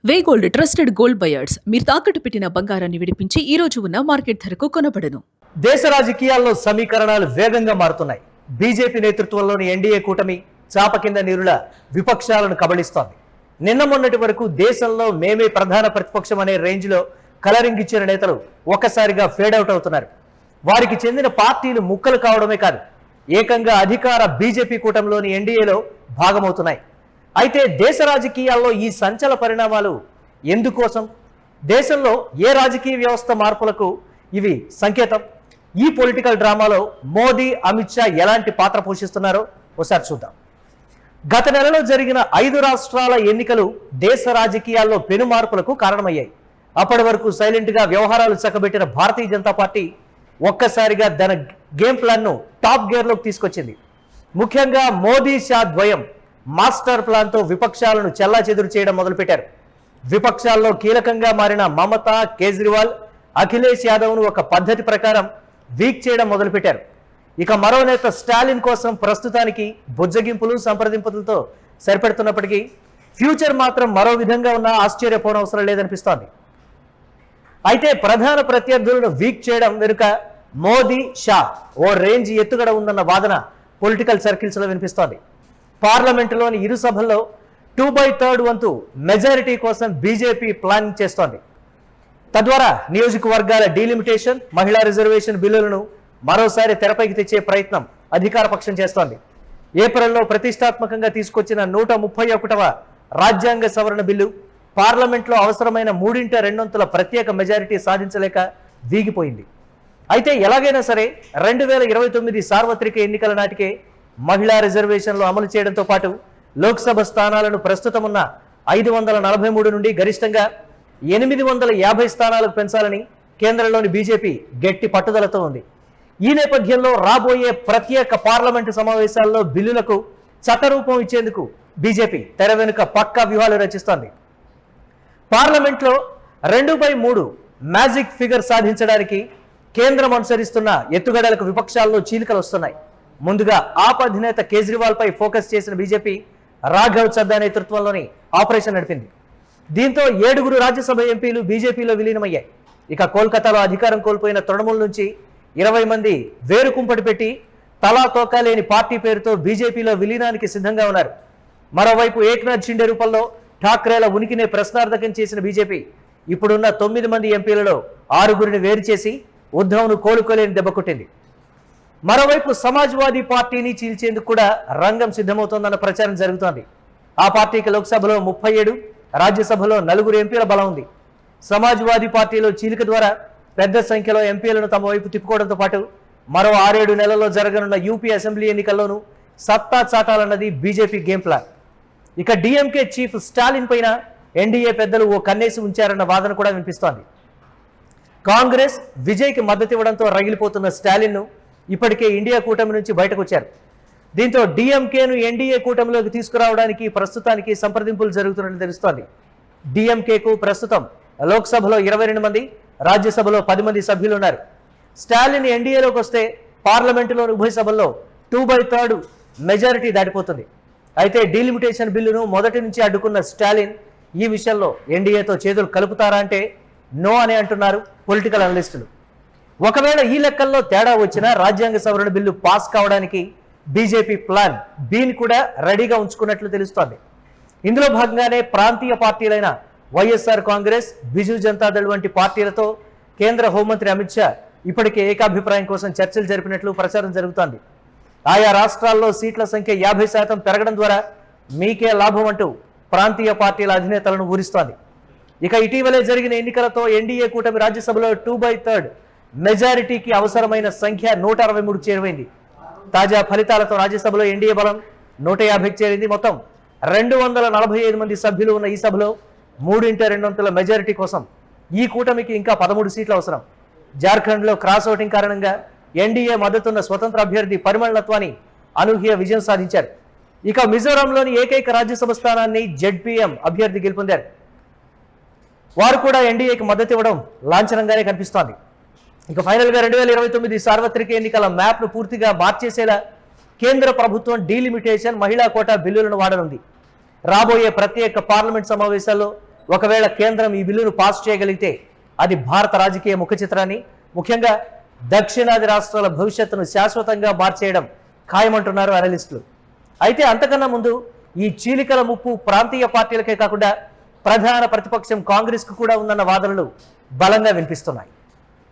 వే gold trusted gold buyers మీరు తాకట్టు పెట్టిన బంగారాన్ని విడిపించి ఈ రోజు ఉన్న మార్కెట్ ధరకు కొనబడను. దేశ రాజకీయాల్లో సమీకరణాలు వేగంగా మారుతున్నాయి. బీజేపీ నేతృత్వంలోని ఎన్డీఏ కూటమి చాప కింద నీరుల విపక్షాలను కబళిస్తోంది. నిన్న మొన్నటి వరకు దేశంలో మేమే ప్రధాన ప్రతిపక్షం అనే రేంజ్లో కలరింగ్ ఇచ్చిన నేతలు ఒక్కసారిగా ఫేడ్ అవుట్ అవుతున్నారు. వారికి చెందిన పార్టీలు ముక్కలు కావడమే కాదు, ఏకంగా అధికార బీజేపీ కూటమిలోని ఎన్డీఏలో భాగమవుతున్నాయి. అయితే దేశ రాజకీయాల్లో ఈ సంచలన పరిణామాలు ఎందుకోసం? దేశంలో ఏ రాజకీయ వ్యవస్థ మార్పులకు ఇవి సంకేతం? ఈ పొలిటికల్ డ్రామాలో మోదీ, అమిత్ షా ఎలాంటి పాత్ర పోషిస్తున్నారో ఒకసారి చూద్దాం. గత నెలలో జరిగిన 5 రాష్ట్రాల ఎన్నికలు దేశ రాజకీయాల్లో పెను మార్పులకు కారణమయ్యాయి. అప్పటి వరకు సైలెంట్గా వ్యవహారాలు చక్కబెట్టిన భారతీయ జనతా పార్టీ ఒక్కసారిగా తన గేమ్ ప్లాన్ను టాప్ గేర్లోకి తీసుకొచ్చింది. ముఖ్యంగా మోదీ, షా ద్వయం మాస్టర్ ప్లాన్తో విపక్షాలను చెల్లాచెదురు చేయడం మొదలుపెట్టారు. విపక్షాల్లో కీలకంగా మారిన మమతా, కేజ్రీవాల్, అఖిలేష్ యాదవ్ను ఒక పద్ధతి ప్రకారం వీక్ చేయడం మొదలుపెట్టారు. ఇక మరో నేత స్టాలిన్ కోసం ప్రస్తుతానికి బుజ్జగింపులు, సంప్రదింపులతో సరిపెడుతున్నప్పటికీ ఫ్యూచర్ మాత్రం మరో విధంగా ఉన్న ఆశ్చర్యపోనవసరం లేదనిపిస్తోంది. అయితే ప్రధాన ప్రత్యర్థులను వీక్ చేయడం వెనుక మోదీ, షా ఓ రేంజ్ ఎత్తుగడ ఉందన్న వాదన పొలిటికల్ సర్కిల్స్లో వినిపిస్తోంది. పార్లమెంటులోని ఇరు సభల్లో 2/3 వంతు మెజారిటీ కోసం బీజేపీ ప్లానింగ్ చేస్తోంది. తద్వారా నియోజకవర్గాల డీలిమిటేషన్, మహిళా రిజర్వేషన్ బిల్లులను మరోసారి తెరపైకి తెచ్చే ప్రయత్నం అధికార పక్షం చేస్తోంది. ఏప్రిల్లో ప్రతిష్టాత్మకంగా తీసుకొచ్చిన 131వ రాజ్యాంగ సవరణ బిల్లు పార్లమెంట్లో అవసరమైన 3/2 ప్రత్యేక మెజారిటీ సాధించలేక వీగిపోయింది. అయితే ఎలాగైనా సరే 2029 సార్వత్రిక ఎన్నికల నాటికే మహిళా రిజర్వేషన్లు అమలు చేయడంతో పాటు లోక్సభ స్థానాలను ప్రస్తుతం ఉన్న 543 నుండి గరిష్టంగా 850 స్థానాలకు పెంచాలని కేంద్రంలోని బీజేపీ గట్టి పట్టుదలతో ఉంది. ఈ నేపథ్యంలో రాబోయే ప్రత్యేక పార్లమెంటు సమావేశాల్లో బిల్లులకు చట్టరూపం ఇచ్చేందుకు బీజేపీ తెర వెనుక పక్కా వ్యూహాలు రచిస్తోంది. పార్లమెంట్లో 2/3 మ్యాజిక్ ఫిగర్ సాధించడానికి కేంద్రం అనుసరిస్తున్న ఎత్తుగడలకు విపక్షాల్లో చీలికలు వస్తున్నాయి. ముందుగా ఆప్ అధినేత కేజ్రీవాల్ పై ఫోకస్ చేసిన బీజేపీ రాఘవ్ చద్దా నేతృత్వంలోని ఆపరేషన్ నడిపింది. దీంతో 7 రాజ్యసభ ఎంపీలు బీజేపీలో విలీనమయ్యాయి. ఇక కోల్కతాలో అధికారం కోల్పోయిన తృణమూల్ నుంచి 20 మంది వేరు కుంపటి పెట్టి తలా తోకా లేని పార్టీ పేరుతో బీజేపీలో విలీనానికి సిద్ధంగా ఉన్నారు. మరోవైపు ఏక్నాథ్ షిండే రూపంలో ఠాక్రేల ఉనికినే ప్రశ్నార్థకం చేసిన బీజేపీ ఇప్పుడున్న 9 మంది ఎంపీలలో 6 వేరు చేసి ఉద్ధవ్ను కోలుకోలేని దెబ్బ కొట్టింది. మరోవైపు సమాజ్వాదీ పార్టీని చీల్చేందుకు కూడా రంగం సిద్ధమవుతోందన్న ప్రచారం జరుగుతోంది. ఆ పార్టీకి లోక్సభలో 37, రాజ్యసభలో 4 ఎంపీల బలం ఉంది. సమాజ్వాదీ పార్టీలో చీలిక ద్వారా పెద్ద సంఖ్యలో ఎంపీలను తమ వైపు తిప్పుకోవడంతో పాటు మరో 6-7 నెలల్లో జరగనున్న యూపీ అసెంబ్లీ ఎన్నికల్లోనూ సత్తా చాటాలన్నది బీజేపీ గేమ్ ప్లాన్. ఇక డిఎంకే చీఫ్ స్టాలిన్ పైన ఎన్డీఏ పెద్దలు ఓ కన్నేసి ఉంచారన్న వాదన కూడా వినిపిస్తోంది. కాంగ్రెస్ విజయ్కి మద్దతు ఇవ్వడంతో రగిలిపోతున్న స్టాలిన్ను ఇప్పటికే ఇండియా కూటమి నుంచి బయటకు వచ్చారు. దీంతో డిఎంకేను ఎన్డీఏ కూటమిలోకి తీసుకురావడానికి ప్రస్తుతానికి సంప్రదింపులు జరుగుతున్నట్లు తెలుస్తోంది. డిఎంకేకు ప్రస్తుతం లోక్సభలో 22 మంది, రాజ్యసభలో 10 మంది సభ్యులు ఉన్నారు. స్టాలిన్ ఎన్డీఏలోకి వస్తే పార్లమెంటులోని ఉభయ సభల్లో 2/3 మెజారిటీ దాటిపోతుంది. అయితే డీలిమిటేషన్ బిల్లును మొదటి నుంచి అడ్డుకున్న స్టాలిన్ ఈ విషయంలో ఎన్డీఏతో చేతులు కలుపుతారా అంటే నో అని అంటున్నారు పొలిటికల్ అనలిస్టులు. ఒకవేళ ఈ లెక్కల్లో తేడా వచ్చినా రాజ్యాంగ సవరణ బిల్లు పాస్ కావడానికి బీజేపీ ప్లాన్ బిని కూడా రెడీగా ఉంచుకున్నట్లు తెలుస్తోంది. ఇందులో భాగంగానే ప్రాంతీయ పార్టీలైన వైఎస్ఆర్ కాంగ్రెస్, బిజు జనతాదళ్ వంటి పార్టీలతో కేంద్ర హోంమంత్రి అమిత్ షా ఇప్పటికే ఏకాభిప్రాయం కోసం చర్చలు జరిపినట్లు ప్రచారం జరుగుతోంది. ఆయా రాష్ట్రాల్లో సీట్ల సంఖ్య 50% పెరగడం ద్వారా మీకే లాభం అంటూ ప్రాంతీయ పార్టీల అధినేతలను ఊరిస్తోంది. ఇక ఇటీవలే జరిగిన ఎన్నికలతో ఎన్డీఏ కూటమి రాజ్యసభలో 2/3 మెజారిటీకి అవసరమైన సంఖ్య 163 చేరువైంది. తాజా ఫలితాలతో రాజ్యసభలో ఎన్డీఏ బలం 150కి చేరింది. మొత్తం 245 మంది సభ్యులు ఉన్న ఈ సభలో 3/2 మెజారిటీ కోసం ఈ కూటమికి ఇంకా 13 సీట్లు అవసరం. జార్ఖండ్లో క్రాస్ ఓటింగ్ కారణంగా ఎన్డీఏ మద్దతున్న స్వతంత్ర అభ్యర్థి పరిమళ్ నత్వాని అనూహ్య విజయం సాధించారు. ఇక మిజోరాంలోని ఏకైక రాజ్యసభ స్థానాన్ని జెడ్పీఎం అభ్యర్థి గెలుపొందారు. వారు కూడా ఎన్డీఏకి మద్దతు ఇవ్వడం లాంఛనంగానే కనిపిస్తోంది. ఇక ఫైనల్గా 2029 సార్వత్రిక ఎన్నికల మ్యాప్ను పూర్తిగా మార్చేసేలా కేంద్ర ప్రభుత్వం డీలిమిటేషన్, మహిళా కోటా బిల్లులను వాడనుంది. రాబోయే ప్రత్యేక పార్లమెంట్ సమావేశాల్లో ఒకవేళ కేంద్రం ఈ బిల్లును పాస్ చేయగలిగితే అది భారత రాజకీయ ముఖ చిత్రాన్ని, ముఖ్యంగా దక్షిణాది రాష్ట్రాల భవిష్యత్తును శాశ్వతంగా మార్చేయడం ఖాయమంటున్నారు అనలిస్టులు. అయితే అంతకన్నా ముందు ఈ చీలికల ముప్పు ప్రాంతీయ పార్టీలకే కాకుండా ప్రధాన ప్రతిపక్షం కాంగ్రెస్కు కూడా ఉందన్న వాదనలు బలంగా వినిపిస్తున్నాయి.